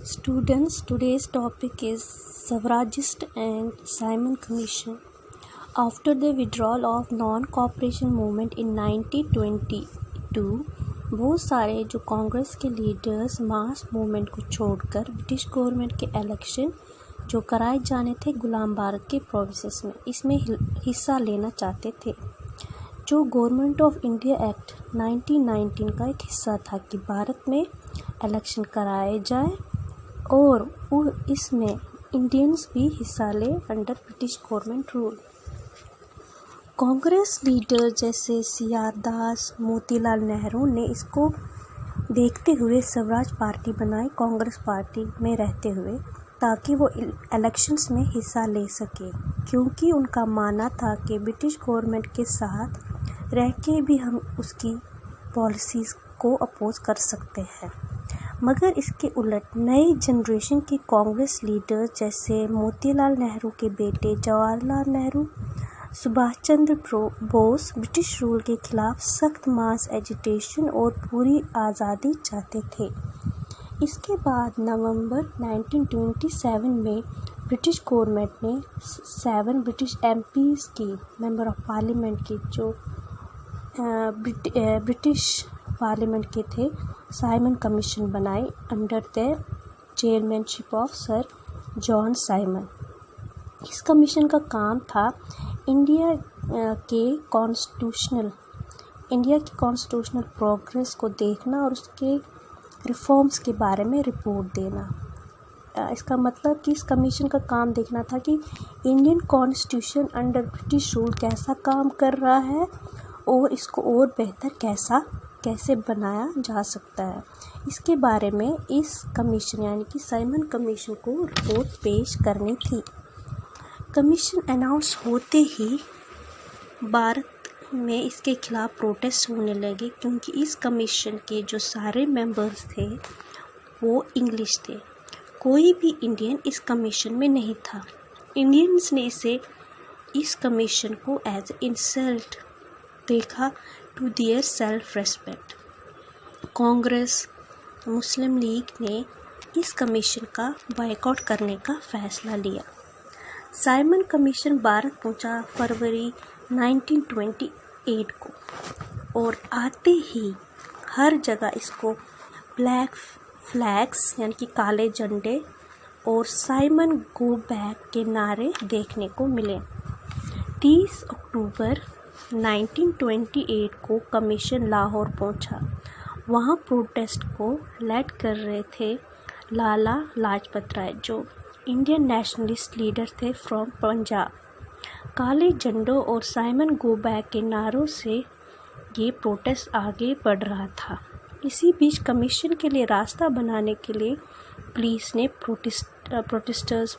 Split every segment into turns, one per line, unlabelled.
Students, today's topic is Suffragist and Simon Commission. After the withdrawal of non-cooperation movement in 1922, बहुत सारे जो कांग्रेस के leaders mass movement को छोड़कर ब्रिटिश गवर्नमेंट के इलेक्शन जो कराए जाने थे गुलाम भारत के प्रोविंसेस में, इसमें हिस्सा लेना चाहते थे। जो गवर्नमेंट ऑफ इंडिया एक्ट 1919 का एक हिस्सा था कि भारत में इलेक्शन कराए जाए और इसमें इंडियंस भी हिस्सा ले under British government rule. Congress leader जैसे सी.आर. दास, मोतीलाल नेहरू ने इसको देखते हुए स्वराज पार्टी बनाई कांग्रेस पार्टी में रहते हुए, ताकि वो इलेक्शंस में हिस्सा ले सके, क्योंकि उनका मानना था कि ब्रिटिश गवर्नमेंट के साथ रह के भी हम उसकी पॉलिसीज़ को अपोज कर सकते हैं। मगर इसके उलट नई जनरेशन के कांग्रेस लीडर जैसे मोतीलाल नेहरू के बेटे जवाहरलाल नेहरू, सुभाष चंद्र बोस ब्रिटिश रूल के खिलाफ सख्त मास एजिटेशन और पूरी आज़ादी चाहते थे। इसके बाद नवंबर 1927 में ब्रिटिश गवर्नमेंट ने 7 ब्रिटिश एमपीज़ की मेंबर ऑफ पार्लियामेंट की जो ब्रिटिश पार्लियामेंट के थे साइमन कमीशन बनाई under the chairmanship of sir John Simon. इस कमीशन का काम था इंडिया की कॉन्स्टिट्यूशनल प्रोग्रेस को देखना और उसके रिफॉर्म्स के बारे में रिपोर्ट देना। इसका मतलब कि इस कमीशन का काम देखना था कि Indian constitution under British rule कैसा काम कर रहा है और इसको और बेहतर कैसे बनाया जा सकता है। इसके बारे में इस कमीशन यानी कि साइमन कमीशन को रिपोर्ट पेश करनी थी। कमीशन अनाउंस होते ही भारत में इसके खिलाफ प्रोटेस्ट होने लगे, क्योंकि इस कमीशन के जो सारे मेंबर्स थे वो इंग्लिश थे। कोई भी इंडियन इस कमीशन में नहीं था। इंडियंस ने इस कमीशन को एज इंसल्ट देखा to their self respect. Congress, Muslim League ने इस कमीशन का बॉयकॉट करने का फैसला लिया। साइमन कमीशन भारत पहुंचा फरवरी 1928 को और आते ही हर जगह इसको ब्लैक फ्लैग्स यानी कि काले झंडे और साइमन गो बैक के नारे देखने को मिले। 30 अक्टूबर 1928 को कमीशन लाहौर पहुंचा। वहां प्रोटेस्ट को लीड कर रहे थे लाला लाजपत राय, जो इंडियन नेशनलिस्ट लीडर थे फ्रॉम पंजाब। काले झंडों और साइमन गो बैक के नारों से ये प्रोटेस्ट आगे बढ़ रहा था। इसी बीच कमीशन के लिए रास्ता बनाने के लिए पुलिस ने प्रोटेस्टर्स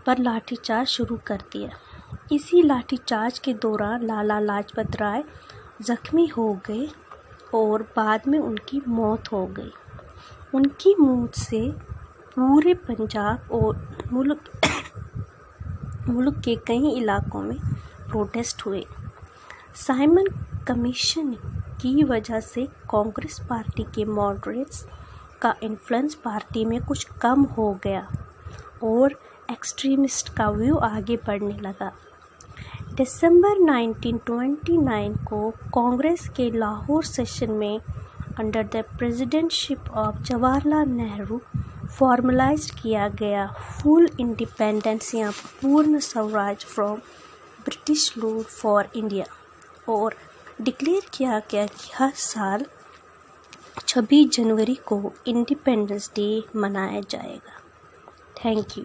पर लाठीचार्ज शुरू कर दिया। इसी लाठीचार्ज के दौरान लाला लाजपत राय जख्मी हो गए और बाद में उनकी मौत हो गई। उनकी मौत से पूरे पंजाब और मुल्क के कई इलाकों में प्रोटेस्ट हुए। साइमन कमीशन की वजह से कांग्रेस पार्टी के मॉडरेट्स का इन्फ्लुएंस पार्टी में कुछ कम हो गया और एक्सट्रीमिस्ट का व्यू आगे बढ़ने लगा। दिसंबर 1929 को कांग्रेस के लाहौर सेशन में under the presidentship of Jawaharlal Nehru formalised किया गया फुल इंडिपेंडेंस या पूर्ण Swaraj from British rule for India और डिक्लेयर किया गया कि हर साल 26 जनवरी को इंडिपेंडेंस डे मनाया जाएगा। Thank you.